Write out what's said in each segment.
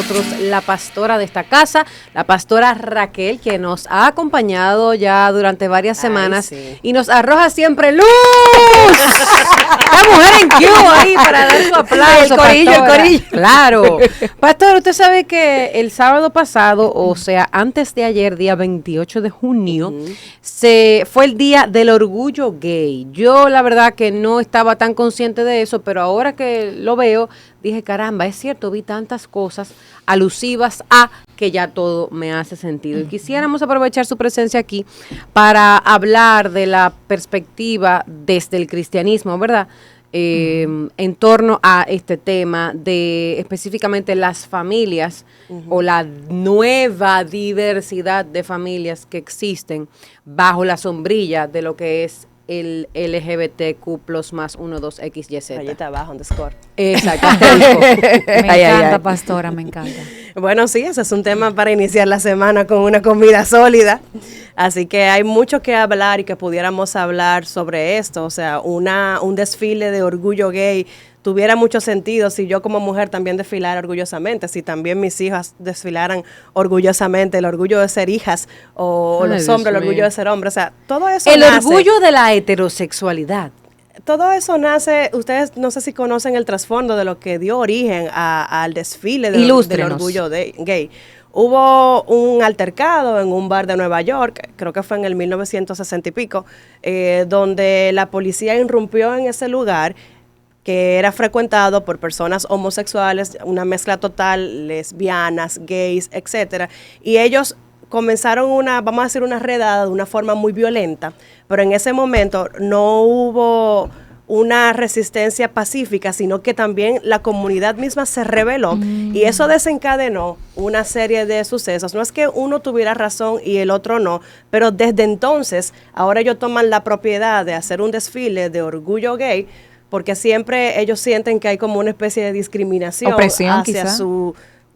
nosotros la pastora de esta casa, la pastora Raquel, que nos ha acompañado ya durante varias semanas y nos arroja siempre luz. La mujer en Q ahí para dar su aplauso. El corillo. Claro. Pastor, usted sabe que el sábado pasado, o sea, antes de ayer, día 28 de junio, fue el día del orgullo gay. Yo la verdad que no estaba tan consciente de eso, pero ahora que lo veo, dije, caramba, es cierto, vi tantas cosas alusivas a que ya todo me hace sentido. Y quisiéramos aprovechar su presencia aquí para hablar de la perspectiva desde el cristianismo, ¿verdad? En torno a este tema de específicamente las familias o la nueva diversidad de familias que existen bajo la sombrilla de lo que es el LGBTQ+ más 1, 2, X, Y, Z. Rayita abajo, underscore. Exacto. Me encanta, pastora, me encanta. Bueno, sí, ese es un tema para iniciar la semana con una comida sólida. Así que hay mucho que hablar y que pudiéramos hablar sobre esto. O sea, un desfile de orgullo gay tuviera mucho sentido si yo como mujer también desfilara orgullosamente, si también mis hijas desfilaran orgullosamente, el orgullo de ser hijas, o los hombres, el orgullo de ser hombres. O sea, todo eso el nace, orgullo de la heterosexualidad. Todo eso nace, ustedes no sé si conocen el trasfondo de lo que dio origen al desfile del orgullo gay. Hubo un altercado en un bar de Nueva York, creo que fue en el 1960 y pico, donde la policía irrumpió en ese lugar que era frecuentado por personas homosexuales, una mezcla total, lesbianas, gays, etcétera, y ellos comenzaron vamos a decir, una redada de una forma muy violenta, pero en ese momento no hubo una resistencia pacífica, sino que también la comunidad misma se rebeló y eso desencadenó una serie de sucesos. No es que uno tuviera razón y el otro no, pero desde entonces, ahora ellos toman la propiedad de hacer un desfile de orgullo gay, porque siempre ellos sienten que hay como una especie de discriminación, opresión, hacia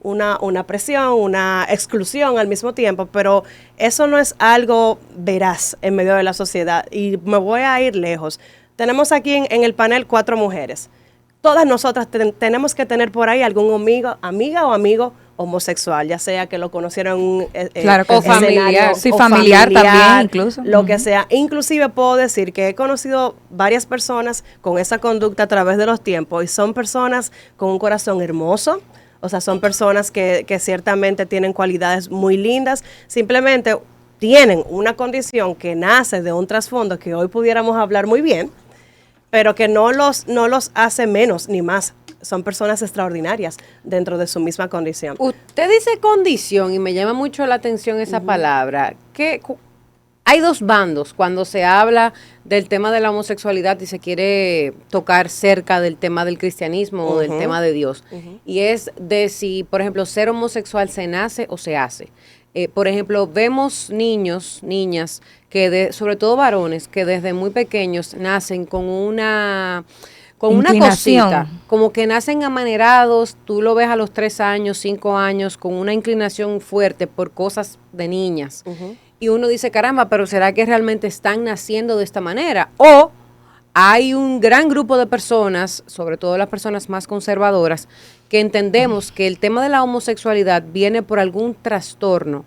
una presión, una exclusión al mismo tiempo, pero eso no es algo veraz en medio de la sociedad. Y me voy a ir lejos. Tenemos aquí en el panel 4 mujeres. Todas nosotras tenemos que tener por ahí algún amiga o amigo homosexual, ya sea que lo conocieron claro, o familiar, sí, familiar también incluso. Lo que sea. Inclusive puedo decir que he conocido varias personas con esa conducta a través de los tiempos y son personas con un corazón hermoso. O sea, son personas que ciertamente tienen cualidades muy lindas, simplemente tienen una condición que nace de un trasfondo que hoy pudiéramos hablar muy bien, pero que no los hace menos ni más. Son personas extraordinarias dentro de su misma condición. Usted dice condición y me llama mucho la atención esa palabra. Hay dos bandos cuando se habla del tema de la homosexualidad y se quiere tocar cerca del tema del cristianismo o del tema de Dios. Y es de si, por ejemplo, ser homosexual se nace o se hace. Por ejemplo, vemos niños, niñas, sobre todo varones, que desde muy pequeños nacen con una cosita, como que nacen amanerados, tú lo ves a los 3 años, 5 años, con una inclinación fuerte por cosas de niñas. Y uno dice, caramba, pero ¿será que realmente están naciendo de esta manera? O hay un gran grupo de personas, sobre todo las personas más conservadoras, que entendemos que el tema de la homosexualidad viene por algún trastorno,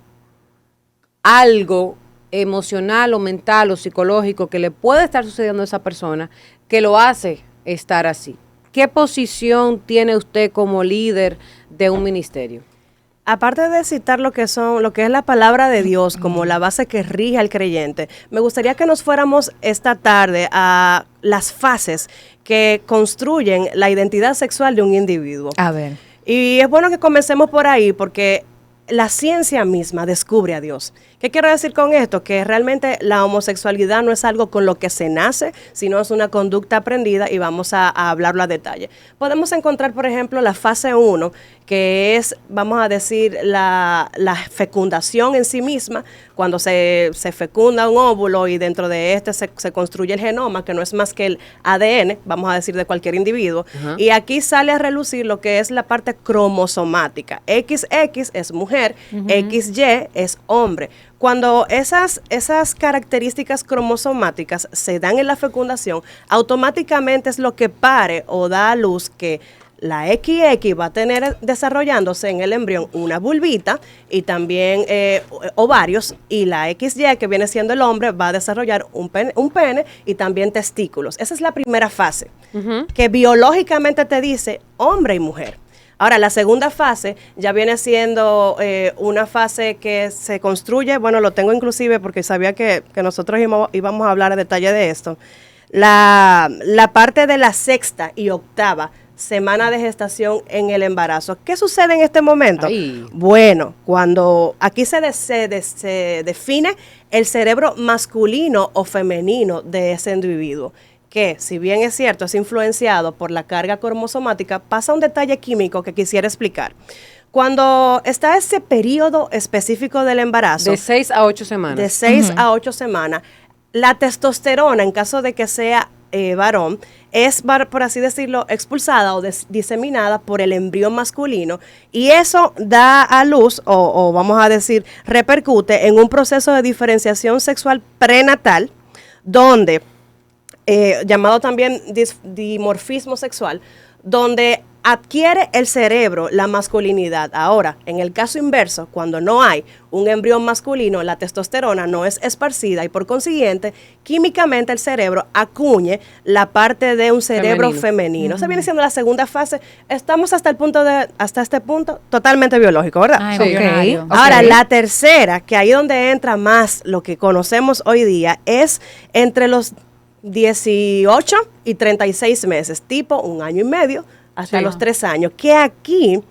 algo emocional o mental o psicológico que le puede estar sucediendo a esa persona que lo hace estar así. ¿Qué posición tiene usted como líder de un ministerio? Aparte de citar lo que es la palabra de Dios como la base que rige al creyente, me gustaría que nos fuéramos esta tarde a las fases que construyen la identidad sexual de un individuo. A ver. Y es bueno que comencemos por ahí porque la ciencia misma descubre a Dios. ¿Qué quiero decir con esto? Que realmente la homosexualidad no es algo con lo que se nace, sino es una conducta aprendida y vamos a hablarlo a detalle. Podemos encontrar, por ejemplo, la fase 1, que es, vamos a decir, la fecundación en sí misma, cuando se fecunda un óvulo y dentro de este se construye el genoma, que no es más que el ADN, vamos a decir, de cualquier individuo. Y aquí sale a relucir lo que es la parte cromosomática. XX es mujer, XY es hombre. Cuando esas características cromosomáticas se dan en la fecundación, automáticamente es lo que pare o da a luz que La XX va a tener desarrollándose en el embrión una vulvita y también ovarios, y la XY, que viene siendo el hombre, va a desarrollar un pene y también testículos. Esa es la primera fase, que biológicamente te dice hombre y mujer. Ahora, la segunda fase ya viene siendo una fase que se construye, bueno, lo tengo inclusive porque sabía que nosotros íbamos a hablar a detalle de esto. La parte de la sexta y octava semana de gestación en el embarazo. ¿Qué sucede en este momento? Ay. Bueno, cuando aquí se define el cerebro masculino o femenino de ese individuo, que si bien es cierto, es influenciado por la carga cromosomática, pasa un detalle químico que quisiera explicar. Cuando está ese periodo específico del embarazo, de 6 a 8 semanas. De 6 a 8 semanas, la testosterona, en caso de que sea varón, es, por así decirlo, expulsada o diseminada por el embrión masculino, y eso da a luz, o vamos a decir, repercute en un proceso de diferenciación sexual prenatal, donde, llamado también dimorfismo sexual, donde adquiere el cerebro la masculinidad. Ahora, en el caso inverso, cuando no hay un embrión masculino, la testosterona no es esparcida y por consiguiente, químicamente el cerebro acuñe la parte de un cerebro femenino. Esa viene siendo la segunda fase. Estamos hasta este punto totalmente biológico, ¿verdad? Ay, sí. Okay. Ahora, la tercera, que ahí donde entra más lo que conocemos hoy día, es entre los 18 y 36 meses, tipo 1 año y medio, hasta los 3 años, que aquí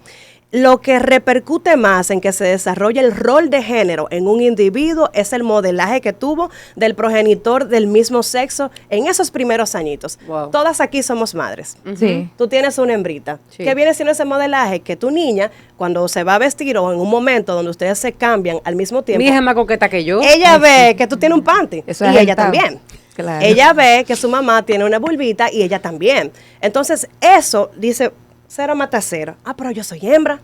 lo que repercute más en que se desarrolle el rol de género en un individuo es el modelaje que tuvo del progenitor del mismo sexo en esos primeros añitos. Wow. Todas aquí somos madres. Sí. Tú tienes una hembrita. Sí. ¿Qué viene siendo ese modelaje? Que tu niña, cuando se va a vestir o en un momento donde ustedes se cambian al mismo tiempo, mi hija es más coqueta que yo. Ella ve que tú tienes un panty y ella también. Claro. Ella ve que su mamá tiene una vulvita y ella también. Entonces, eso dice, cero mata cero. Ah, pero yo soy hembra.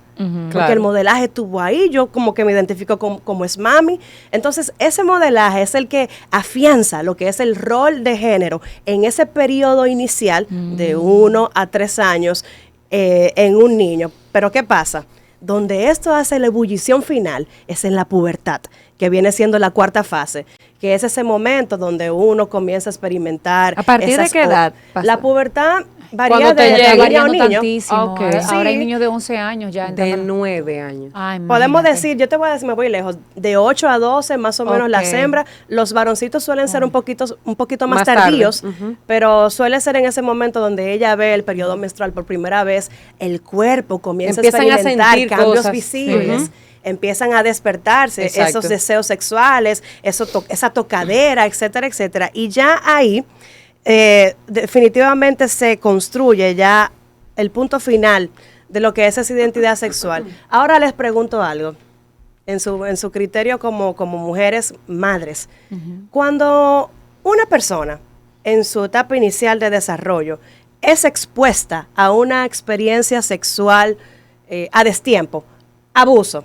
Porque el modelaje estuvo ahí, yo como que me identifico como es mami. Entonces, ese modelaje es el que afianza lo que es el rol de género en ese periodo inicial de 1 a 3 años en un niño. Pero, ¿qué pasa? Donde esto hace la ebullición final es en la pubertad, que viene siendo la cuarta fase, que es ese momento donde uno comienza a experimentar. ¿A partir de qué edad pasa? La pubertad varía de un niño. Okay. Sí. Ahora hay niños de 11 años ya. De 9 años. Ay, podemos decir, yo te voy a decir, me voy lejos, de 8 a 12 más o menos las hembras. Los varoncitos suelen ser un poquito más tardíos, pero suele ser en ese momento donde ella ve el periodo menstrual por primera vez, el cuerpo comienza a experimentar cambios cosas visibles. Empiezan a despertarse esos deseos sexuales, esa tocadera, etcétera, etcétera. Y ya ahí definitivamente se construye ya el punto final de lo que es esa identidad sexual. Ahora les pregunto algo, en su criterio como mujeres madres. Cuando una persona en su etapa inicial de desarrollo es expuesta a una experiencia sexual a destiempo, abuso,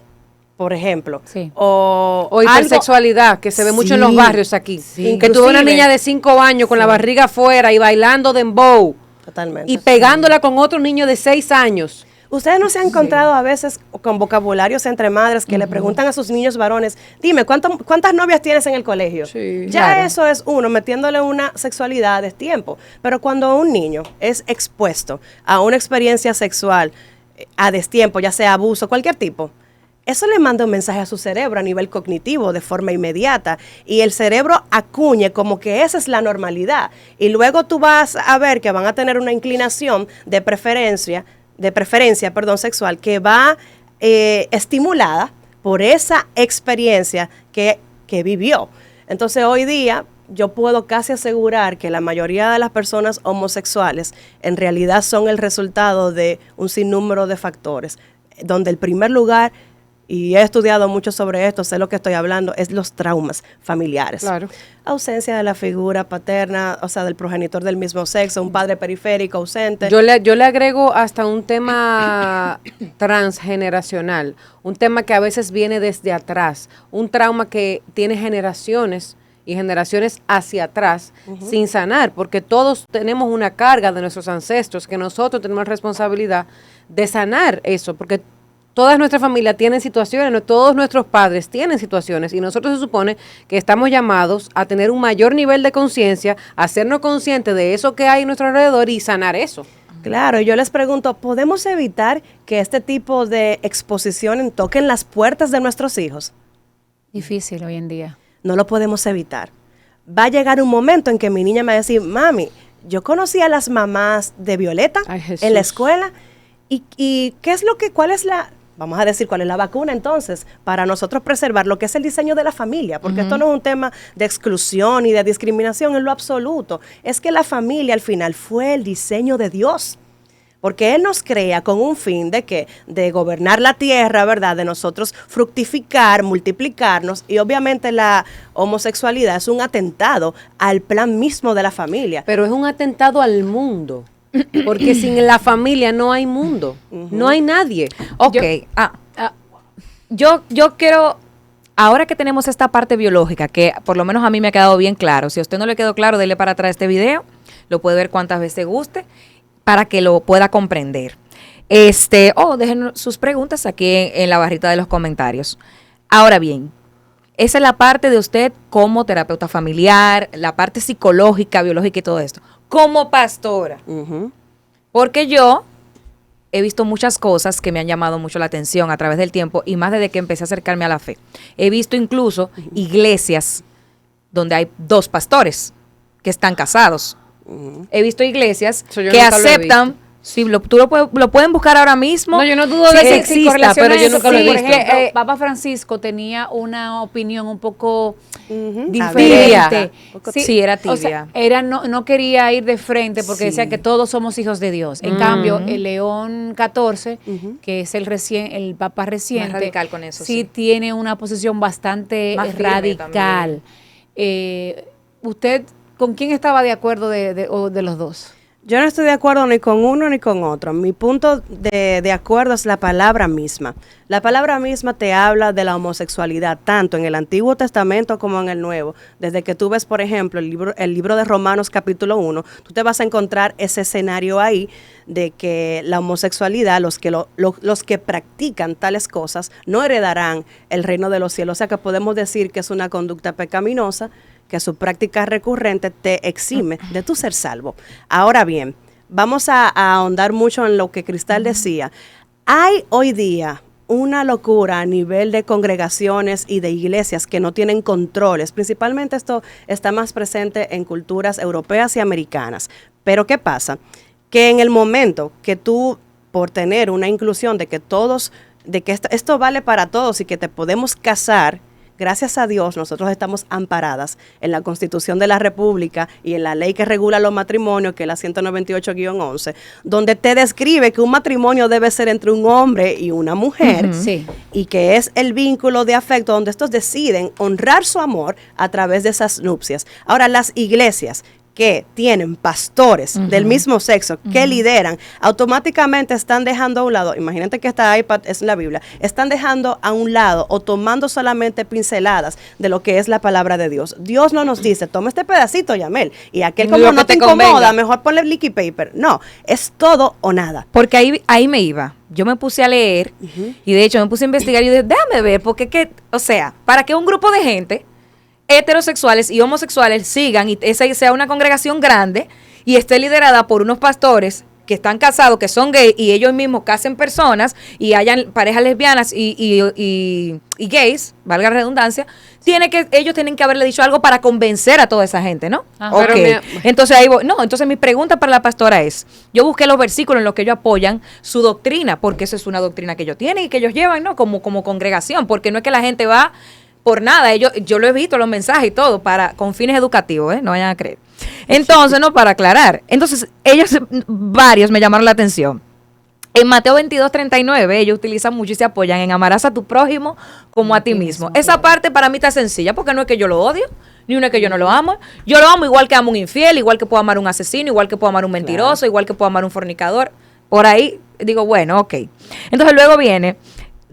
por ejemplo, o hipersexualidad, que se ve mucho en los barrios aquí, que tuvo una niña de 5 años con la barriga afuera y bailando dembow, totalmente, y pegándola con otro niño de 6 años. ¿Ustedes no se han encontrado a veces con vocabularios entre madres que le preguntan a sus niños varones, dime, ¿cuántas novias tienes en el colegio? Sí, ya claro. Eso es uno, metiéndole una sexualidad a destiempo. Pero cuando un niño es expuesto a una experiencia sexual a destiempo, ya sea abuso, cualquier tipo, eso le manda un mensaje a su cerebro a nivel cognitivo de forma inmediata, y el cerebro acuñe como que esa es la normalidad, y luego tú vas a ver que van a tener una inclinación de preferencia sexual que va estimulada por esa experiencia que vivió. Entonces hoy día yo puedo casi asegurar que la mayoría de las personas homosexuales en realidad son el resultado de un sinnúmero de factores, donde el primer lugar, y he estudiado mucho sobre esto, sé lo que estoy hablando, es los traumas familiares. Claro. Ausencia de la figura paterna, o sea, del progenitor del mismo sexo, un padre periférico ausente. Yo le agrego hasta un tema transgeneracional, un tema que a veces viene desde atrás, un trauma que tiene generaciones y generaciones hacia atrás sin sanar, porque todos tenemos una carga de nuestros ancestros, que nosotros tenemos responsabilidad de sanar eso, porque todas nuestras familias tienen situaciones, todos nuestros padres tienen situaciones, y nosotros se supone que estamos llamados a tener un mayor nivel de conciencia, a hacernos conscientes de eso que hay a nuestro alrededor y sanar eso. Claro, yo les pregunto, ¿podemos evitar que este tipo de exposición toquen las puertas de nuestros hijos? Difícil hoy en día. No lo podemos evitar. Va a llegar un momento en que mi niña me va a decir, mami, yo conocí a las mamás de Violeta en la escuela, y ¿qué es cuál es la... Vamos a decir cuál es la vacuna entonces para nosotros preservar lo que es el diseño de la familia, porque esto no es un tema de exclusión y de discriminación en lo absoluto, es que la familia al final fue el diseño de Dios, porque Él nos crea con un fin de ¿qué? De gobernar la tierra, ¿verdad? De nosotros fructificar, multiplicarnos, y obviamente la homosexualidad es un atentado al plan mismo de la familia. Pero es un atentado al mundo. Porque sin la familia no hay mundo, no hay nadie. Ok, yo quiero, ahora que tenemos esta parte biológica, que por lo menos a mí me ha quedado bien claro, si a usted no le quedó claro, dele para atrás este video, lo puede ver cuantas veces guste, para que lo pueda comprender. Dejen sus preguntas aquí en la barrita de los comentarios. Ahora bien, esa es la parte de usted como terapeuta familiar, la parte psicológica, biológica y todo esto. Como pastora, porque yo he visto muchas cosas que me han llamado mucho la atención a través del tiempo, y más desde que empecé a acercarme a la fe. He visto incluso iglesias donde hay 2 pastores que están casados. He visto iglesias que aceptan... Sí, lo pueden buscar ahora mismo. No, yo no dudo de que que exista, pero yo nunca lo he por visto. ejemplo, Papa Francisco tenía una opinión un poco diferente. Sí, era tibia. O sea, no quería ir de frente porque decía que todos somos hijos de Dios. En cambio, el León XIV, que es el Papa reciente, más radical con eso, sí tiene una posición bastante radical. ¿Usted con quién estaba de acuerdo de los dos? Yo no estoy de acuerdo ni con uno ni con otro. Mi punto de acuerdo es la palabra misma. La palabra misma te habla de la homosexualidad, tanto en el Antiguo Testamento como en el Nuevo. Desde que tú ves, por ejemplo, el libro de Romanos capítulo 1, tú te vas a encontrar ese escenario ahí de que la homosexualidad, los que practican tales cosas, no heredarán el reino de los cielos. O sea que podemos decir que es una conducta pecaminosa, que su práctica recurrente te exime de tu ser salvo. Ahora bien, vamos a ahondar mucho en lo que Cristal decía. Hay hoy día una locura a nivel de congregaciones y de iglesias que no tienen controles. Principalmente esto está más presente en culturas europeas y americanas. Pero ¿qué pasa? Que en el momento que tú, por tener una inclusión de que esto vale para todos y que te podemos casar, gracias a Dios, nosotros estamos amparadas en la Constitución de la República y en la ley que regula los matrimonios, que es la 198-11, donde te describe que un matrimonio debe ser entre un hombre y una mujer, y que es el vínculo de afecto donde estos deciden honrar su amor a través de esas nupcias. Ahora, las iglesias que tienen pastores del mismo sexo que lideran, automáticamente están dejando a un lado, imagínate que esta iPad es la Biblia, están dejando a un lado o tomando solamente pinceladas de lo que es la palabra de Dios. Dios no nos dice, toma este pedacito, Yamel, y aquel como no te incomoda, mejor ponle licky paper. No, es todo o nada. Porque ahí me iba. Yo me puse a leer y de hecho me puse a investigar y dije, déjame ver, porque para que un grupo de gente heterosexuales y homosexuales sigan y esa sea una congregación grande y esté liderada por unos pastores que están casados, que son gays, y ellos mismos casen personas y hayan parejas lesbianas y gays, valga la redundancia, ellos tienen que haberle dicho algo para convencer a toda esa gente, ¿no? Okay. Entonces ahí voy. No, entonces mi pregunta para la pastora es, yo busqué los versículos en los que ellos apoyan su doctrina, porque esa es una doctrina que ellos tienen y que ellos llevan, ¿no? Como congregación, porque no es que la gente va por nada, yo lo he visto, los mensajes y todo, con fines educativos, no vayan a creer. Entonces, para aclarar. Entonces, varios me llamaron la atención. En Mateo 22:39, ellos utilizan mucho y se apoyan en amarás a tu prójimo como a ti mismo. Esa parte para mí está sencilla, porque no es que yo lo odio, ni una es que yo no lo amo. Yo lo amo igual que amo un infiel, igual que puedo amar un asesino, igual que puedo amar un mentiroso, igual que puedo amar un fornicador. Por ahí digo, bueno, ok. Entonces luego viene...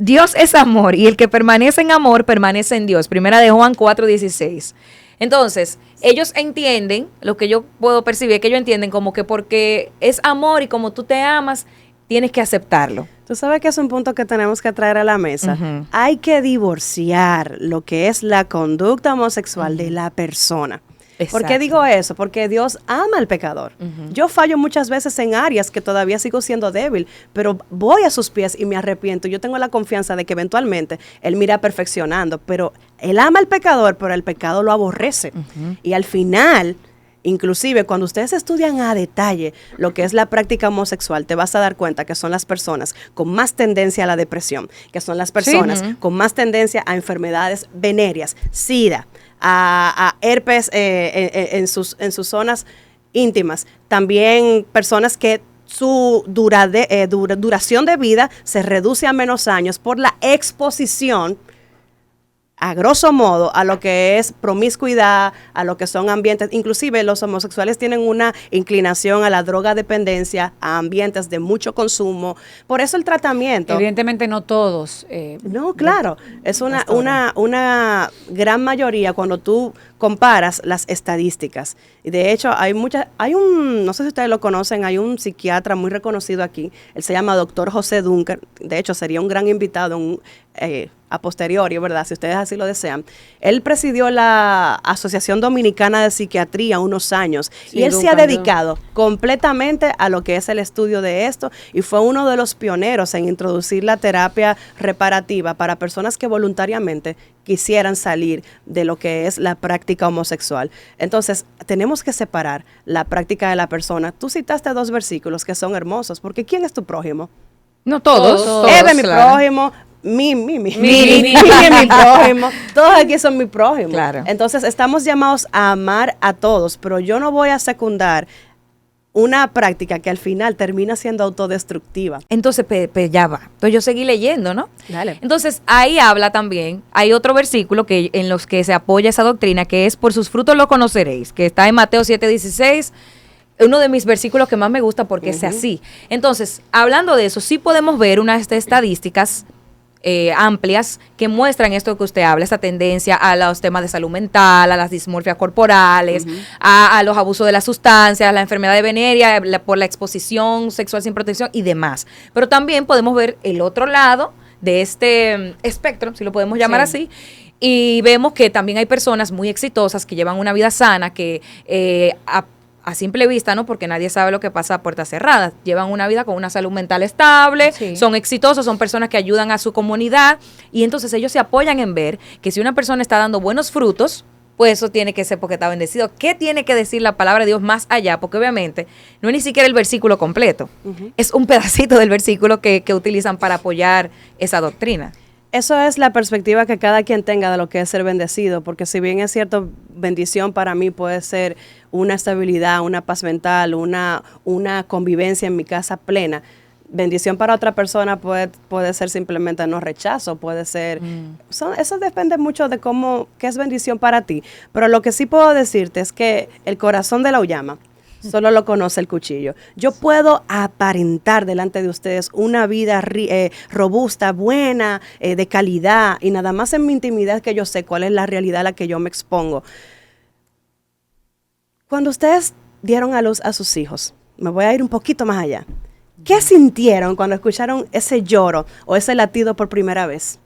Dios es amor y el que permanece en amor permanece en Dios. Primera de Juan 4:16. Entonces, ellos entienden, lo que yo puedo percibir, que ellos entienden como que porque es amor y como tú te amas, tienes que aceptarlo. Tú sabes que es un punto que tenemos que traer a la mesa. Hay que divorciar lo que es la conducta homosexual de la persona. Exacto. ¿Por qué digo eso? Porque Dios ama al pecador. Yo fallo muchas veces en áreas que todavía sigo siendo débil, pero voy a sus pies y me arrepiento. Yo tengo la confianza de que eventualmente Él me irá perfeccionando, pero Él ama al pecador, pero el pecado lo aborrece. Y al final, inclusive cuando ustedes estudian a detalle lo que es la práctica homosexual, te vas a dar cuenta que son las personas con más tendencia a la depresión, que son las personas con más tendencia a enfermedades venéreas, SIDA, a herpes en sus zonas íntimas. También personas que su duración de vida se reduce a menos años por la exposición, a grosso modo, a lo que es promiscuidad, a lo que son ambientes. Inclusive los homosexuales tienen una inclinación a la droga dependencia, a ambientes de mucho consumo. Por eso el tratamiento. Evidentemente no todos. No, claro. Es una gran mayoría cuando tú comparas las estadísticas. Y de hecho, no sé si ustedes lo conocen, hay un psiquiatra muy reconocido aquí. Él se llama Dr. José Dunker. De hecho, sería un gran invitado a posteriori, ¿verdad? Si ustedes así lo desean. Él presidió la Asociación Dominicana de Psiquiatría unos años, sí, y él se ha dedicado completamente a lo que es el estudio de esto, y fue uno de los pioneros en introducir la terapia reparativa para personas que voluntariamente quisieran salir de lo que es la práctica homosexual. Entonces, tenemos que separar la práctica de la persona. Tú citaste 2 versículos que son hermosos, porque ¿quién es tu prójimo? No todos. Es mi prójimo. Mi prójimo. Todos aquí son mi prójimo. Claro. Entonces estamos llamados a amar a todos, pero yo no voy a secundar una práctica que al final termina siendo autodestructiva. Entonces, ya va. Entonces yo seguí leyendo, ¿no? Dale. Entonces, ahí habla también, hay otro versículo en los que se apoya esa doctrina, que es por sus frutos lo conoceréis, que está en Mateo 7:16, uno de mis versículos que más me gusta porque es así. Entonces, hablando de eso, sí podemos ver unas estadísticas amplias que muestran esto que usted habla, esta tendencia a los temas de salud mental, a las dismorfias corporales, a los abusos de las sustancias, la enfermedad de venérea por la exposición sexual sin protección y demás. Pero también podemos ver el otro lado de este espectro, si lo podemos llamar así, y vemos que también hay personas muy exitosas que llevan una vida sana, que a simple vista, ¿no? Porque nadie sabe lo que pasa a puertas cerradas. Llevan una vida con una salud mental estable, son exitosos, son personas que ayudan a su comunidad, y entonces ellos se apoyan en ver que si una persona está dando buenos frutos, pues eso tiene que ser porque está bendecido. ¿Qué tiene que decir la palabra de Dios más allá? Porque obviamente no es ni siquiera el versículo completo, es un pedacito del versículo que utilizan para apoyar esa doctrina. Eso es la perspectiva que cada quien tenga de lo que es ser bendecido, porque si bien es cierto, bendición para mí puede ser una estabilidad, una paz mental, una convivencia en mi casa plena. Bendición para otra persona puede ser simplemente no rechazo, puede ser... Eso depende mucho de qué es bendición para ti. Pero lo que sí puedo decirte es que el corazón de la uyama solo lo conoce el cuchillo. Yo puedo aparentar delante de ustedes una vida robusta, buena, de calidad, y nada más en mi intimidad que yo sé cuál es la realidad a la que yo me expongo. Cuando ustedes dieron a luz a sus hijos, me voy a ir un poquito más allá. ¿Qué sintieron cuando escucharon ese lloro o ese latido por primera vez?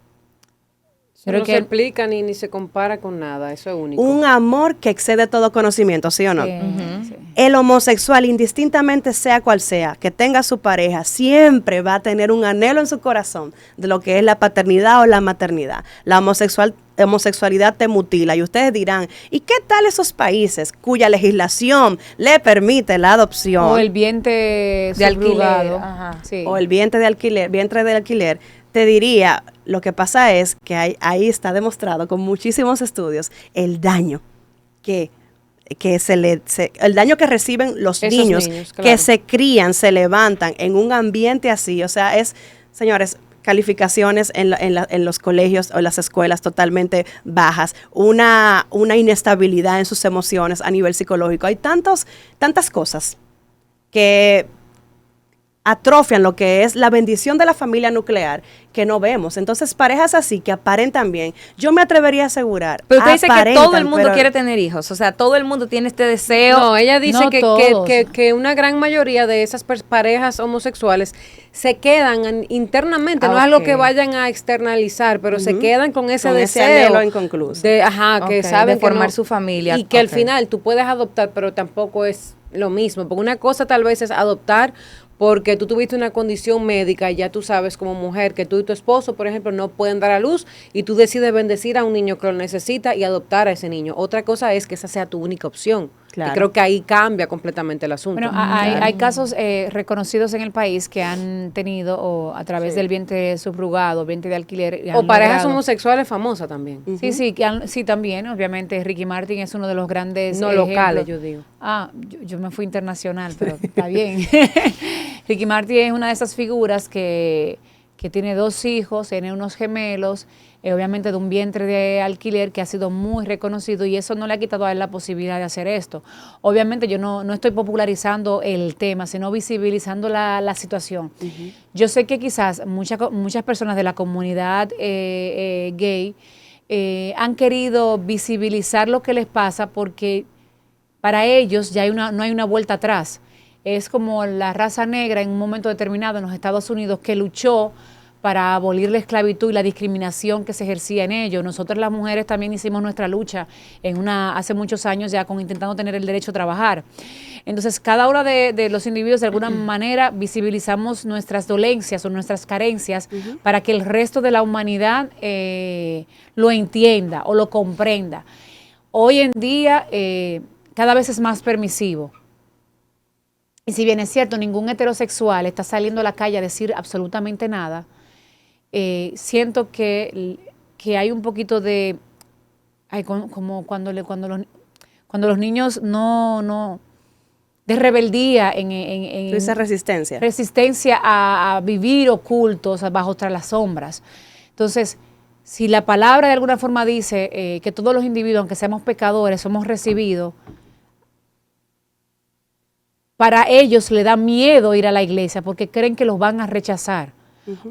Pero no se explica ni se compara con nada, eso es único. Un amor que excede todo conocimiento, ¿sí o no? Sí. El homosexual, indistintamente sea cual sea, que tenga su pareja, siempre va a tener un anhelo en su corazón de lo que es la paternidad o la maternidad. La homosexualidad te mutila, y ustedes dirán, ¿y qué tal esos países cuya legislación le permite la adopción? O el vientre de alquiler. O el vientre de alquiler. Te diría, lo que pasa es que ahí está demostrado con muchísimos estudios el daño que el daño que reciben los niños claro, que se crían, se levantan en un ambiente así. O sea, señores, calificaciones en los colegios o en las escuelas totalmente bajas, una inestabilidad en sus emociones a nivel psicológico. Hay tantas cosas que atrofian lo que es la bendición de la familia nuclear que no vemos. Entonces, parejas así que aparentan bien, yo me atrevería a asegurar. Pero usted dice que todo el mundo quiere tener hijos, o sea, todo el mundo tiene este deseo. No, ella dice No que una gran mayoría de esas parejas homosexuales se quedan internamente, no es algo que vayan a externalizar, pero se quedan con ese deseo. Ese anhelo inconcluso. Que saben de formar su familia. Y que al final tú puedes adoptar, pero tampoco es lo mismo. Porque una cosa tal vez es adoptar porque tú tuviste una condición médica y ya tú sabes como mujer que tú y tu esposo, por ejemplo, no pueden dar a luz y tú decides bendecir a un niño que lo necesita y adoptar a ese niño. Otra cosa es que esa sea tu única opción. Claro. Y creo que ahí cambia completamente el asunto. Bueno, hay casos reconocidos en el país que han tenido o a través del vientre subrogado, vientre de alquiler. O parejas homosexuales famosas también. Sí, también, obviamente. Ricky Martin es uno de los grandes no ejemplos. Locales, yo digo. Yo me fui internacional, pero está bien. Ricky Martin es una de esas figuras que tiene 2 hijos, tiene unos gemelos, obviamente de un vientre de alquiler que ha sido muy reconocido y eso no le ha quitado a él la posibilidad de hacer esto. Obviamente yo no estoy popularizando el tema, sino visibilizando la situación. Yo sé que quizás muchas personas de la comunidad gay han querido visibilizar lo que les pasa porque para ellos ya no hay una vuelta atrás. Es como la raza negra en un momento determinado en los Estados Unidos que luchó para abolir la esclavitud y la discriminación que se ejercía en ello. Nosotros las mujeres también hicimos nuestra lucha hace muchos años ya intentando tener el derecho a trabajar. Entonces, cada uno de los individuos de alguna manera visibilizamos nuestras dolencias o nuestras carencias para que el resto de la humanidad lo entienda o lo comprenda. Hoy en día cada vez es más permisivo. Y si bien es cierto, ningún heterosexual está saliendo a la calle a decir absolutamente nada, siento que hay un poquito de, como cuando los niños de rebeldía esa resistencia. Resistencia a vivir ocultos bajo tras las sombras. Entonces, si la palabra de alguna forma dice que todos los individuos, aunque seamos pecadores, somos recibidos, para ellos le da miedo ir a la iglesia porque creen que los van a rechazar.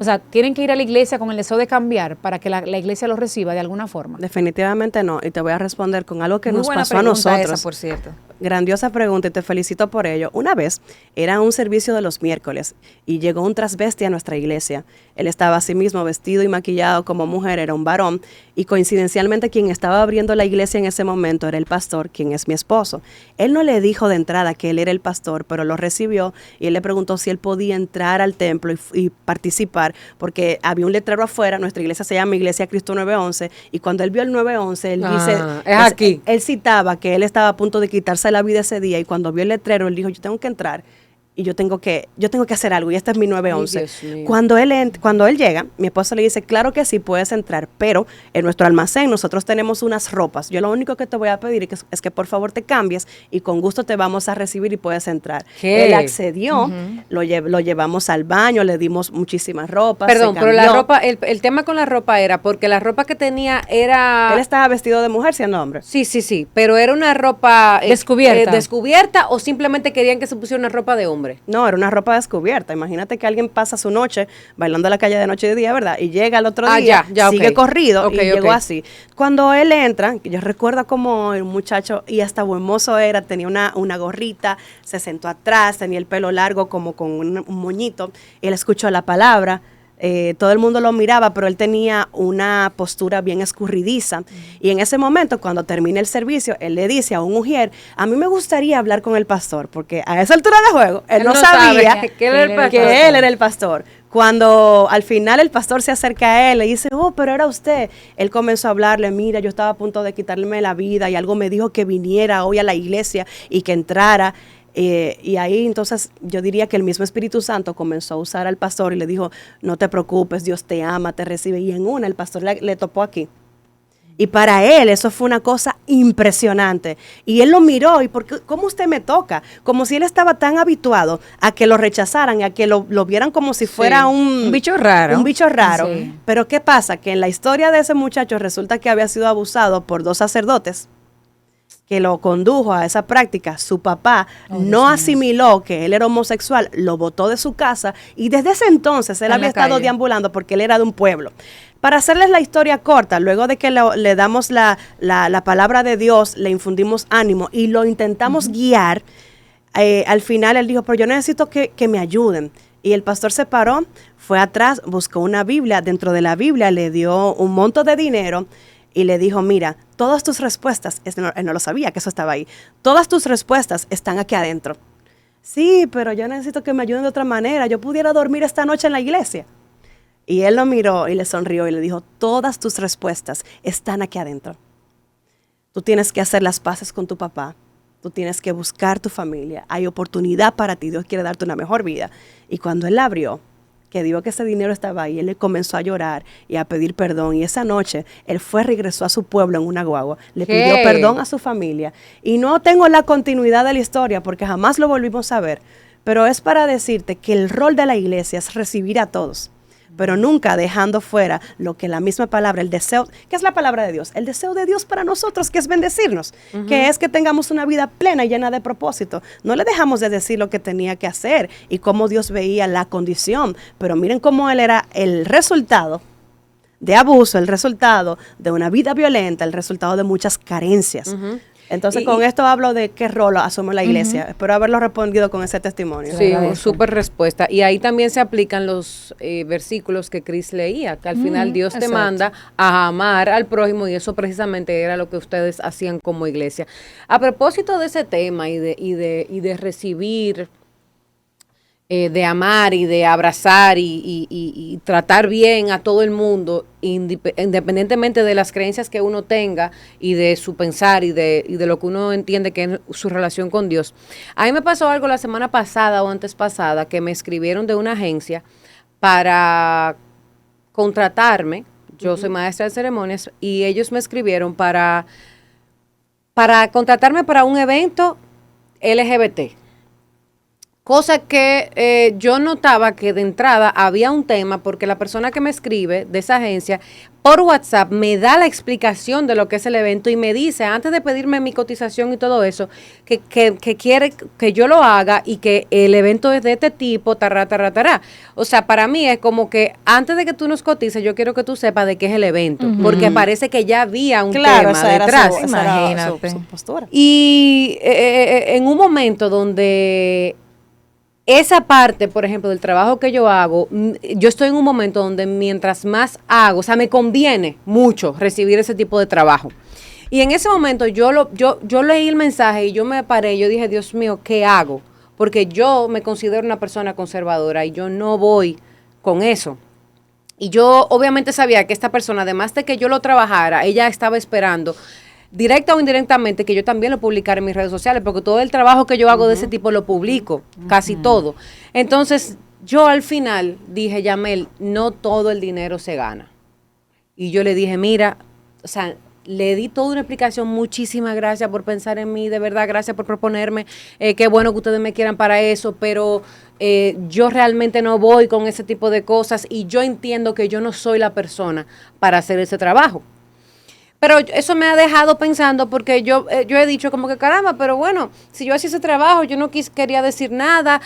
O sea, tienen que ir a la iglesia con el deseo de cambiar para que la iglesia los reciba de alguna forma. Definitivamente no. Y te voy a responder con algo que Muy nos buena pasó a nosotros. esa, por cierto. Grandiosa pregunta y te felicito por ello. Una vez era un servicio de los miércoles y llegó un transvesti a nuestra iglesia. Él estaba así mismo vestido y maquillado como mujer, era un varón y coincidencialmente quien estaba abriendo la iglesia en ese momento era el pastor, quien es mi esposo. Él no le dijo de entrada que él era el pastor, pero lo recibió y él le preguntó si él podía entrar al templo y participar, porque había un letrero afuera. Nuestra iglesia se llama Iglesia Cristo 911 y cuando él vio el 911, él dice, él citaba que él estaba a punto de quitarse la vida ese día y cuando vio el letrero él dijo, yo tengo que entrar y yo tengo que hacer algo y este es mi 911. Cuando él llega, mi esposo le dice, claro que sí, puedes entrar, pero en nuestro almacén nosotros tenemos unas ropas. Yo lo único que te voy a pedir es que por favor te cambies y con gusto te vamos a recibir y puedes entrar. ¿Qué? Él accedió, lo llevamos al baño, le dimos muchísimas ropas. Perdón, pero la ropa, el tema con la ropa era porque la ropa que tenía era... Él estaba vestido de mujer siendo hombre. Sí, pero era una ropa descubierta o simplemente querían que se pusiera una ropa de hombre. No, era una ropa descubierta. Imagínate que alguien pasa su noche bailando a la calle de noche y de día, ¿verdad? Y llega al otro día, sigue corrido y llegó así. Cuando él entra, yo recuerdo como el muchacho, y hasta buen mozo era, tenía una gorrita, se sentó atrás, tenía el pelo largo como con un moñito. Él escuchó la palabra. Todo el mundo lo miraba, pero él tenía una postura bien escurridiza. Y en ese momento, cuando termina el servicio, él le dice a un ujier, a mí me gustaría hablar con el pastor, porque a esa altura de juego, él no sabía que él era el pastor. Cuando al final el pastor se acerca a él, le dice, pero era usted. Él comenzó a hablarle, mira, yo estaba a punto de quitarme la vida y algo me dijo que viniera hoy a la iglesia y que entrara. Y ahí entonces yo diría que el mismo Espíritu Santo comenzó a usar al pastor y le dijo, no te preocupes, Dios te ama, te recibe. Y en el pastor le topó aquí. Y para él eso fue una cosa impresionante. Y él lo miró y ¿cómo usted me toca? Como si él estaba tan habituado a que lo rechazaran y a que lo vieran como si fuera un bicho raro. Un bicho raro. Sí. Pero ¿qué pasa? Que en la historia de ese muchacho resulta que había sido abusado por 2 sacerdotes que lo condujo a esa práctica, su papá no asimiló que él era homosexual, lo botó de su casa y desde ese entonces él había estado deambulando porque él era de un pueblo. Para hacerles la historia corta, luego de que le damos la palabra de Dios, le infundimos ánimo y lo intentamos guiar, al final él dijo, pero yo necesito que me ayuden. Y el pastor se paró, fue atrás, buscó una Biblia, dentro de la Biblia le dio un monto de dinero y le dijo, mira, todas tus respuestas, él no lo sabía que eso estaba ahí, todas tus respuestas están aquí adentro. Sí, pero yo necesito que me ayuden de otra manera, yo pudiera dormir esta noche en la iglesia. Y él lo miró y le sonrió y le dijo, todas tus respuestas están aquí adentro. Tú tienes que hacer las paces con tu papá, tú tienes que buscar tu familia, hay oportunidad para ti, Dios quiere darte una mejor vida. Y cuando él la abrió, que dijo que ese dinero estaba ahí, él le comenzó a llorar y a pedir perdón. Y esa noche, él regresó a su pueblo en una guagua, le pidió perdón a su familia. Y no tengo la continuidad de la historia porque jamás lo volvimos a ver, pero es para decirte que el rol de la iglesia es recibir a todos, pero nunca dejando fuera lo que la misma palabra, el deseo, que es la palabra de Dios, el deseo de Dios para nosotros, que es bendecirnos, que es que tengamos una vida plena y llena de propósito. No le dejamos de decir lo que tenía que hacer y cómo Dios veía la condición, pero miren cómo él era el resultado de abuso, el resultado de una vida violenta, el resultado de muchas carencias. Entonces, con esto hablo de qué rol asume la iglesia. Espero haberlo respondido con ese testimonio. Sí, súper respuesta. Y ahí también se aplican los versículos que Cris leía, que al final Dios te manda a amar al prójimo y eso precisamente era lo que ustedes hacían como iglesia. A propósito de ese tema y de recibir, de amar y de abrazar y tratar bien a todo el mundo, independientemente de las creencias que uno tenga y de su pensar y de lo que uno entiende que es su relación con Dios. A mí me pasó algo la semana pasada o antes pasada que me escribieron de una agencia para contratarme. Yo soy maestra de ceremonias y ellos me escribieron para contratarme para un evento LGBT. Cosa que yo notaba que de entrada había un tema porque la persona que me escribe de esa agencia por WhatsApp me da la explicación de lo que es el evento y me dice, antes de pedirme mi cotización y todo eso, que quiere que yo lo haga y que el evento es de este tipo, tará. O sea, para mí es como que antes de que tú nos cotices, yo quiero que tú sepas de qué es el evento, porque parece que ya había un tema detrás. Imagínate. Su postura. Y en un momento donde esa parte, por ejemplo, del trabajo que yo hago, yo estoy en un momento donde mientras más hago, o sea, me conviene mucho recibir ese tipo de trabajo. Y en ese momento yo leí el mensaje y yo me paré, yo dije, Dios mío, ¿qué hago? Porque yo me considero una persona conservadora y yo no voy con eso. Y yo obviamente sabía que esta persona, además de que yo lo trabajara, ella estaba esperando directa o indirectamente que yo también lo publicara en mis redes sociales, porque todo el trabajo que yo hago de ese tipo lo publico, casi todo. Entonces, yo al final dije, Yamel, no todo el dinero se gana. Y yo le dije, mira, o sea, le di toda una explicación, muchísimas gracias por pensar en mí, de verdad, gracias por proponerme, qué bueno que ustedes me quieran para eso, pero yo realmente no voy con ese tipo de cosas y yo entiendo que yo no soy la persona para hacer ese trabajo. Pero eso me ha dejado pensando porque yo he dicho como que caramba, pero bueno, si yo hacía ese trabajo, yo no quería decir nada,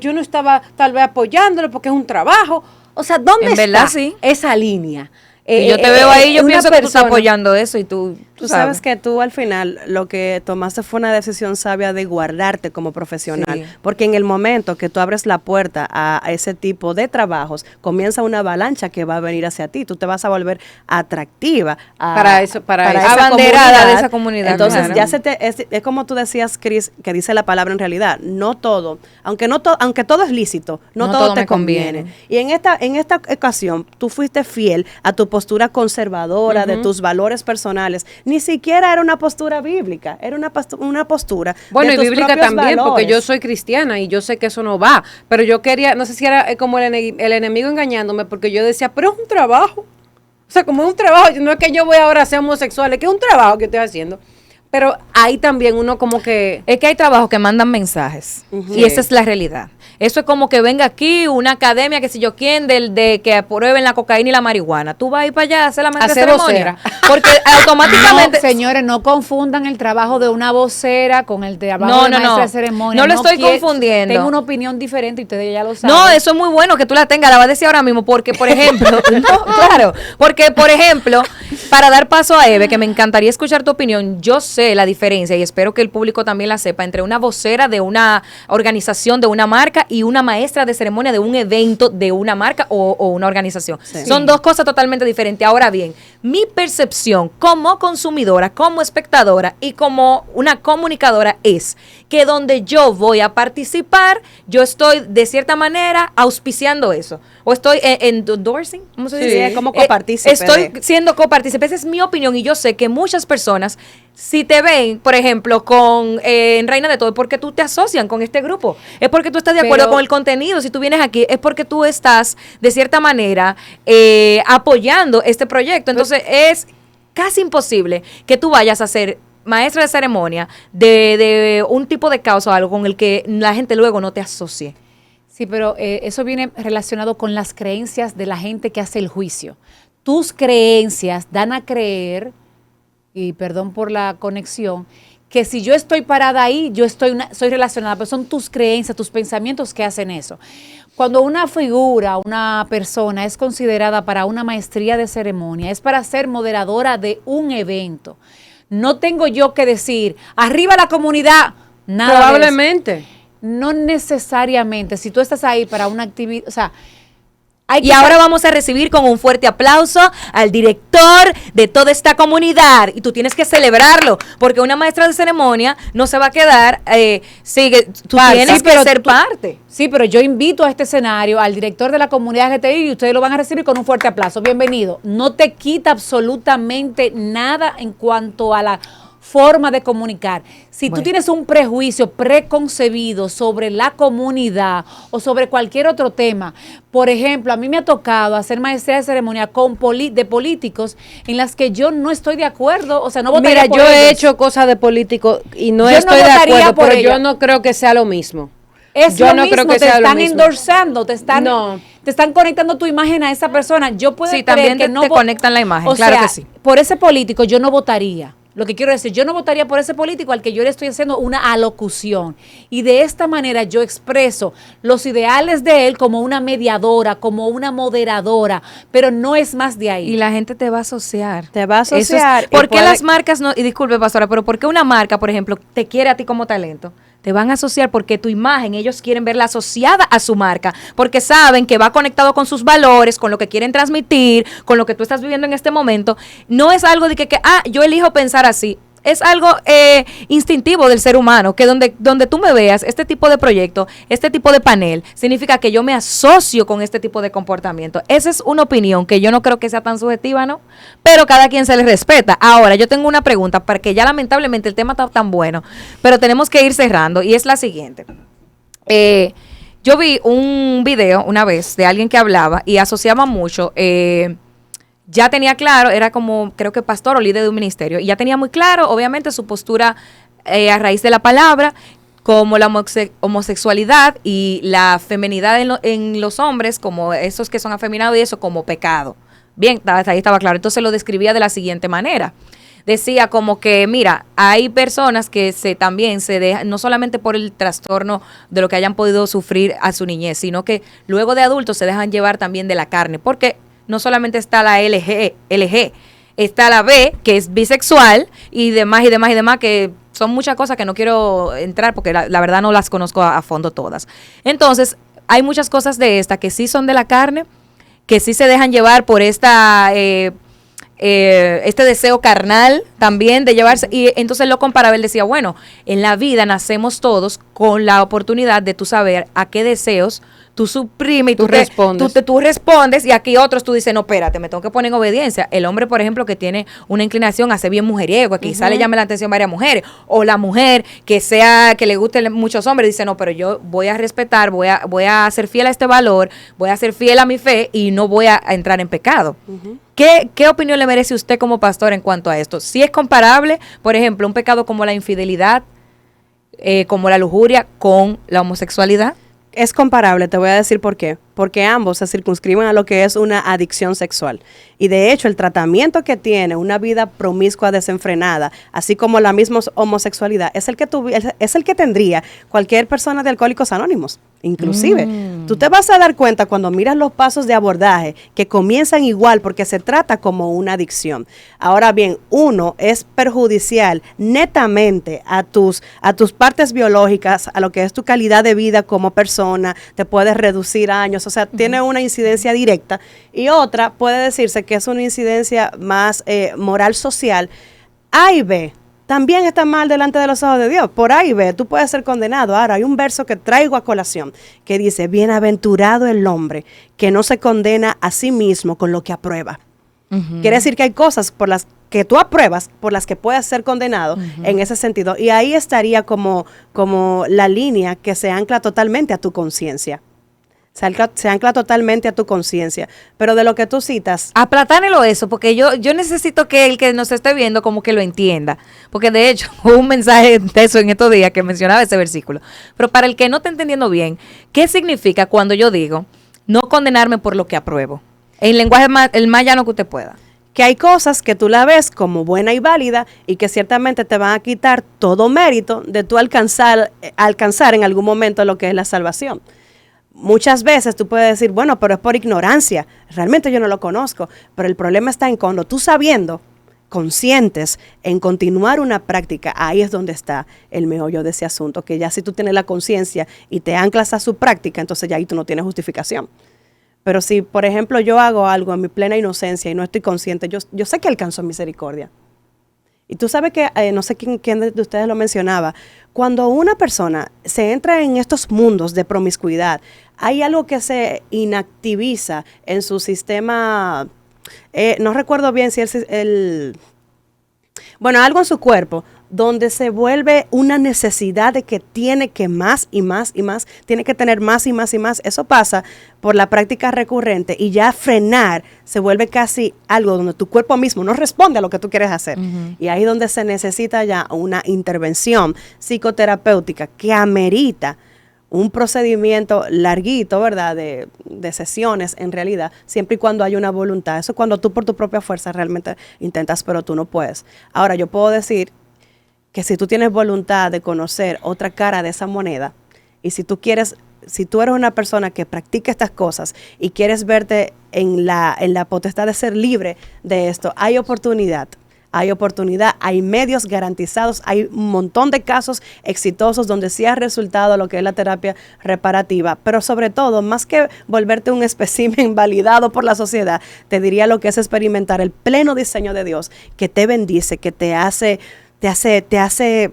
yo no estaba tal vez apoyándolo porque es un trabajo. O sea, ¿dónde está esa línea? Y yo te veo ahí, yo pienso que tú estás apoyando eso y tú sabes que tú al final lo que tomaste fue una decisión sabia de guardarte como profesional, porque en el momento que tú abres la puerta a ese tipo de trabajos, comienza una avalancha que va a venir hacia ti, tú te vas a volver atractiva para esa abanderada de esa comunidad. Entonces ya es como tú decías, Cris, que dice la palabra en realidad, no todo, aunque todo es lícito, no todo te conviene. Y en esta ocasión tú fuiste fiel a tu postura conservadora, de tus valores personales. Ni siquiera era una postura bíblica, era una postura bueno, de y tus bíblica también, valores. porque yo soy cristiana y yo sé que eso no va, pero yo quería, no sé si era como el enemigo engañándome, porque yo decía, pero es un trabajo, o sea, como es un trabajo, no es que yo voy ahora a ser homosexual, es que es un trabajo que estoy haciendo. Pero ahí también uno como que... Es que hay trabajos que mandan mensajes y esa es la realidad. Eso es como que venga aquí una academia, que si yo quién, de que aprueben la cocaína y la marihuana. Tú vas a ir para allá a hacer la maestra de ceremonia. Porque automáticamente... No, señores, no confundan el trabajo de una vocera con el trabajo de maestra de ceremonia. No lo estoy confundiendo. Tengo una opinión diferente y ustedes ya lo saben. No, eso es muy bueno que tú la tengas, la vas a decir ahora mismo, porque, por ejemplo, porque, por ejemplo, para dar paso a Eve, que me encantaría escuchar tu opinión, yo sé la diferencia y espero que el público también la sepa, entre una vocera de una organización, de una marca, y una maestra de ceremonia de un evento de una marca o una organización. Sí. Son dos cosas totalmente diferentes. Ahora bien, mi percepción como consumidora, como espectadora y como una comunicadora es que donde yo voy a participar, yo estoy de cierta manera auspiciando eso. O estoy endorsing, ¿cómo se dice? Sí, como copartícipe. Estoy siendo copartícipe. Esa es mi opinión y yo sé que muchas personas, si te ven, por ejemplo, con en Reina de Todo, es porque tú te asocian con este grupo. Es porque tú estás de acuerdo con el contenido. Si tú vienes aquí, es porque tú estás, de cierta manera, apoyando este proyecto. Entonces, es casi imposible que tú vayas a ser maestra de ceremonia de un tipo de causa o algo con el que la gente luego no te asocie. Sí, pero eso viene relacionado con las creencias de la gente que hace el juicio. Tus creencias dan a creer, y perdón por la conexión, que si yo estoy parada ahí, soy relacionada, pero son tus creencias, tus pensamientos que hacen eso. Cuando una figura, una persona es considerada para una maestría de ceremonia, es para ser moderadora de un evento. No tengo yo que decir, arriba la comunidad, nada. Probablemente. No necesariamente. Si tú estás ahí para una actividad, o sea, y ahora vamos a recibir con un fuerte aplauso al director de toda esta comunidad. Y tú tienes que celebrarlo, porque una maestra de ceremonia no se va a quedar, tú tienes que ser parte. Sí, pero yo invito a este escenario al director de la comunidad LGTBI y ustedes lo van a recibir con un fuerte aplauso. Bienvenido. No te quita absolutamente nada en cuanto a la forma de comunicar. Si tú tienes un prejuicio preconcebido sobre la comunidad o sobre cualquier otro tema, por ejemplo, a mí me ha tocado hacer maestría de ceremonia con de políticos en las que yo no estoy de acuerdo, o sea, no votaría por ellos. Mira, yo he hecho cosas de políticos y no estoy de acuerdo, pero yo no creo que sea lo mismo. Yo no creo que sea lo mismo. Te están endorsando, te están conectando tu imagen a esa persona. Yo puedo creer también que no te conectan la imagen, claro que sí. Por ese político yo no votaría. Lo que quiero decir, yo no votaría por ese político al que yo le estoy haciendo una alocución. Y de esta manera yo expreso los ideales de él como una mediadora, como una moderadora, pero no es más de ahí. Y la gente te va a asociar. Te va a asociar. ¿Por qué las marcas no? Y disculpe, pastora, pero ¿por qué una marca, por ejemplo, te quiere a ti como talento? Te van a asociar porque tu imagen, ellos quieren verla asociada a su marca, porque saben que va conectado con sus valores, con lo que quieren transmitir, con lo que tú estás viviendo en este momento. No es algo de que yo elijo pensar así. Es algo instintivo del ser humano, que donde tú me veas este tipo de proyecto, este tipo de panel, significa que yo me asocio con este tipo de comportamiento. Esa es una opinión que yo no creo que sea tan subjetiva, ¿no? Pero cada quien se le respeta. Ahora, yo tengo una pregunta, porque ya lamentablemente el tema está tan bueno, pero tenemos que ir cerrando, y es la siguiente. Yo vi un video una vez de alguien que hablaba y asociaba mucho... ya tenía claro, era como, creo que pastor o líder de un ministerio, y ya tenía muy claro, obviamente, su postura a raíz de la palabra, como la homosexualidad y la feminidad en los hombres, como esos que son afeminados y eso, como pecado. Bien, hasta ahí estaba claro. Entonces lo describía de la siguiente manera. Decía como que, mira, hay personas que también se dejan, no solamente por el trastorno de lo que hayan podido sufrir a su niñez, sino que luego de adultos se dejan llevar también de la carne, porque no solamente está la LG, está la B, que es bisexual, y demás, que son muchas cosas que no quiero entrar porque la verdad no las conozco a fondo todas. Entonces, hay muchas cosas de esta que sí son de la carne, que sí se dejan llevar por este deseo carnal también de llevarse, y entonces lo comparaba, él decía, bueno, en la vida nacemos todos con la oportunidad de tú saber a qué deseos tú suprimes y tú respondes. Tú respondes y aquí otros tú dices, no, espérate, me tengo que poner en obediencia. El hombre, por ejemplo, que tiene una inclinación a ser bien mujeriego, que quizá le llame la atención varias mujeres, o la mujer que le gusten muchos hombres, dice, no, pero yo voy a respetar, voy a ser fiel a este valor, voy a ser fiel a mi fe y no voy a entrar en pecado. ¿Qué opinión le merece usted como pastor en cuanto a esto? Si es comparable, por ejemplo, un pecado como la infidelidad, como la lujuria, con la homosexualidad. Es comparable, te voy a decir por qué. Porque ambos se circunscriben a lo que es una adicción sexual. Y de hecho, el tratamiento que tiene una vida promiscua desenfrenada, así como la misma homosexualidad, es el que tendría cualquier persona de Alcohólicos Anónimos. Inclusive, tú te vas a dar cuenta cuando miras los pasos de abordaje que comienzan igual porque se trata como una adicción. Ahora bien, uno es perjudicial netamente a tus partes biológicas, a lo que es tu calidad de vida como persona, te puede reducir años, o sea, tiene una incidencia directa, y otra puede decirse que es una incidencia más moral social. A y B también está mal delante de los ojos de Dios. Por A y B tú puedes ser condenado. Ahora, hay un verso que traigo a colación que dice, bienaventurado el hombre que no se condena a sí mismo con lo que aprueba. Quiere decir que hay cosas por las que tú apruebas, por las que puedes ser condenado en ese sentido. Y ahí estaría como la línea que se ancla totalmente a tu conciencia. Se ancla totalmente a tu conciencia. Pero de lo que tú citas... Aplatánelo eso, porque yo necesito que el que nos esté viendo como que lo entienda. Porque de hecho, hubo un mensaje de eso en estos días que mencionaba ese versículo. Pero para el que no esté entendiendo bien, ¿qué significa cuando yo digo no condenarme por lo que apruebo? En lenguaje el más llano que usted pueda. Que hay cosas que tú la ves como buena y válida y que ciertamente te van a quitar todo mérito de tú alcanzar en algún momento lo que es la salvación. Muchas veces tú puedes decir, bueno, pero es por ignorancia, realmente yo no lo conozco, pero el problema está en cuando tú sabiendo, conscientes en continuar una práctica, ahí es donde está el meollo de ese asunto, que ya si tú tienes la conciencia y te anclas a su práctica, entonces ya ahí tú no tienes justificación. Pero si, por ejemplo, yo hago algo en mi plena inocencia y no estoy consciente, yo sé que alcanzo misericordia. Y tú sabes que, no sé quién de ustedes lo mencionaba, cuando una persona se entra en estos mundos de promiscuidad, hay algo que se inactiviza en su sistema, no recuerdo bien si algo en su cuerpo, donde se vuelve una necesidad de que tiene que más y más y más, tiene que tener más y más y más. Eso pasa por la práctica recurrente y ya frenar se vuelve casi algo donde tu cuerpo mismo no responde a lo que tú quieres hacer. Y ahí es donde se necesita ya una intervención psicoterapéutica que amerita un procedimiento larguito, ¿verdad? De sesiones en realidad, siempre y cuando hay una voluntad. Eso es cuando tú por tu propia fuerza realmente intentas, pero tú no puedes. Ahora, yo puedo decir que si tú tienes voluntad de conocer otra cara de esa moneda, y si tú eres una persona que practica estas cosas y quieres verte en la potestad de ser libre de esto, hay oportunidad, hay medios garantizados, hay un montón de casos exitosos donde sí ha resultado lo que es la terapia reparativa, pero sobre todo, más que volverte un espécimen validado por la sociedad, te diría lo que es experimentar el pleno diseño de Dios, que te bendice, que te hace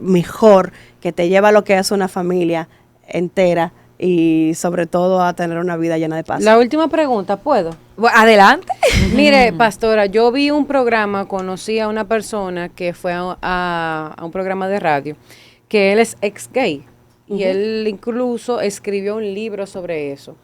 mejor, que te lleva a lo que es una familia entera y sobre todo a tener una vida llena de paz. La última pregunta, ¿puedo? Adelante. Mire, pastora, yo vi un programa, conocí a una persona que fue a un programa de radio, que él es ex-gay, y él incluso escribió un libro sobre eso.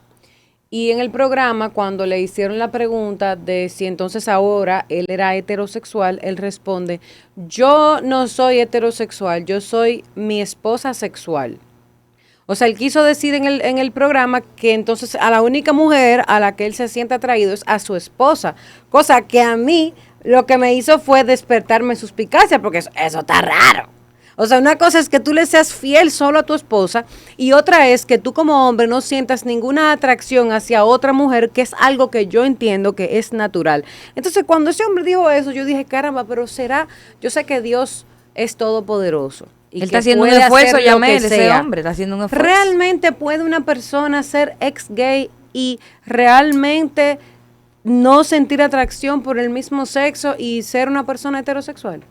Y en el programa, cuando le hicieron la pregunta de si entonces ahora él era heterosexual, él responde, yo no soy heterosexual, yo soy mi esposa sexual. O sea, él quiso decir en el programa que entonces a la única mujer a la que él se siente atraído es a su esposa, cosa que a mí lo que me hizo fue despertarme suspicacia, porque eso está raro. O sea, una cosa es que tú le seas fiel solo a tu esposa y otra es que tú como hombre no sientas ninguna atracción hacia otra mujer, que es algo que yo entiendo que es natural. Entonces, cuando ese hombre dijo eso, yo dije, caramba, pero será, yo sé que Dios es todopoderoso. Y él está haciendo un esfuerzo, Yamel, ese hombre está haciendo un esfuerzo. ¿Realmente puede una persona ser ex-gay y realmente no sentir atracción por el mismo sexo y ser una persona heterosexual?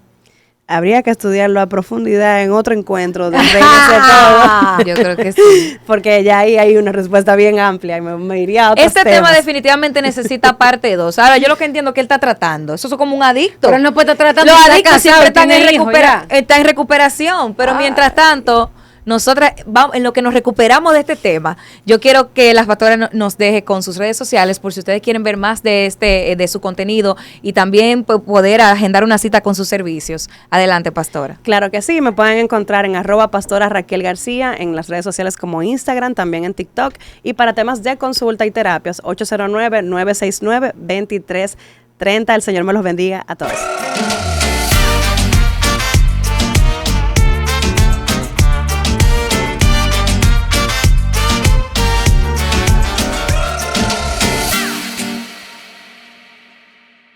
habría que estudiarlo a profundidad en otro encuentro de todo. Yo creo que sí. Porque ya ahí hay una respuesta bien amplia y me iría a otros Este tema definitivamente necesita parte 2. Ahora, yo lo que entiendo que él está tratando, eso es como un adicto. Pero él no puede estar tratando. Los de adictos siempre están está en recuperación, pero mientras tanto, nosotras vamos, en lo que nos recuperamos de este tema, yo quiero que las pastoras nos deje con sus redes sociales por si ustedes quieren ver más de su contenido y también poder agendar una cita con sus servicios. Adelante, pastora. Claro que sí, me pueden encontrar en @pastora Raquel García, en las redes sociales como Instagram, también en TikTok, y para temas de consulta y terapias, 809-969-2330. El Señor me los bendiga a todos.